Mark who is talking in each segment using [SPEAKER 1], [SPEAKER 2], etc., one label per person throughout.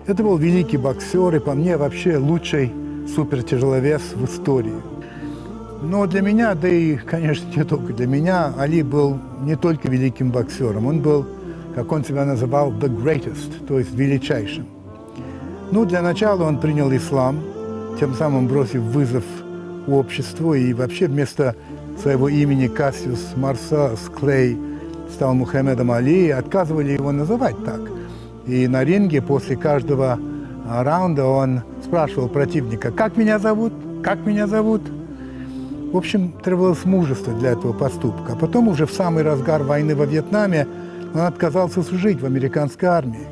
[SPEAKER 1] Это был великий боксер и, по мне, вообще лучший супертяжеловес в истории. Но для меня, да и, конечно, не только для меня, Али был не только великим боксером. Он был, как он себя называл, the greatest, то есть величайшим. Ну, для начала он принял ислам, тем самым бросив вызов обществу, и вообще вместо своего имени Кассиус Марсас Клей стал Мухаммедом Али, и отказывали его называть так. И на ринге после каждого раунда он спрашивал противника: «Как меня зовут? Как меня зовут?» В общем, требовалось мужество для этого поступка. А потом уже в самый разгар войны во Вьетнаме он отказался служить в американской армии.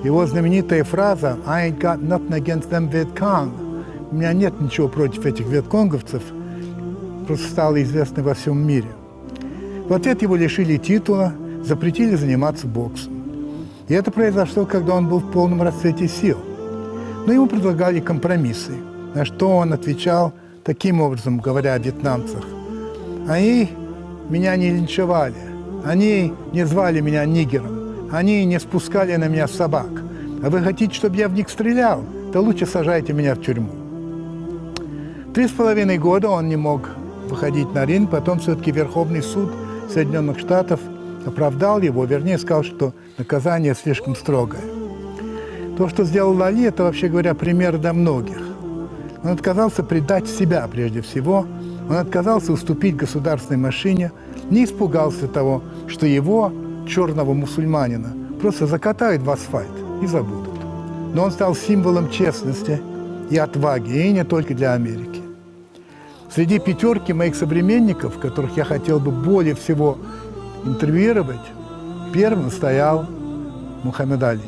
[SPEAKER 1] Его знаменитая фраза «I ain't got nothing against them Vietcong» — «У меня нет ничего против этих вьетконговцев» — просто стала известной во всем мире. В ответ его лишили титула, запретили заниматься боксом. И это произошло, когда он был в полном расцвете сил. Но ему предлагали компромиссы, на что он отвечал таким образом, говоря о вьетнамцах: «Они меня не линчевали, они не звали меня нигером, они не спускали на меня собак. А вы хотите, чтобы я в них стрелял? То лучше сажайте меня в тюрьму». 3,5 года он не мог выходить на ринг, потом все-таки Верховный суд Соединенных Штатов оправдал его, вернее, сказал, что наказание слишком строгое. То, что сделал Али, это, вообще говоря, пример для многих. Он отказался предать себя прежде всего, он отказался уступить государственной машине, не испугался того, что его, черного мусульманина, просто закатают в асфальт и забудут. Но он стал символом честности и отваги, и не только для Америки. Среди пятерки моих современников, которых я хотел бы более всего интервьюировать, первым стоял Мухаммед Али.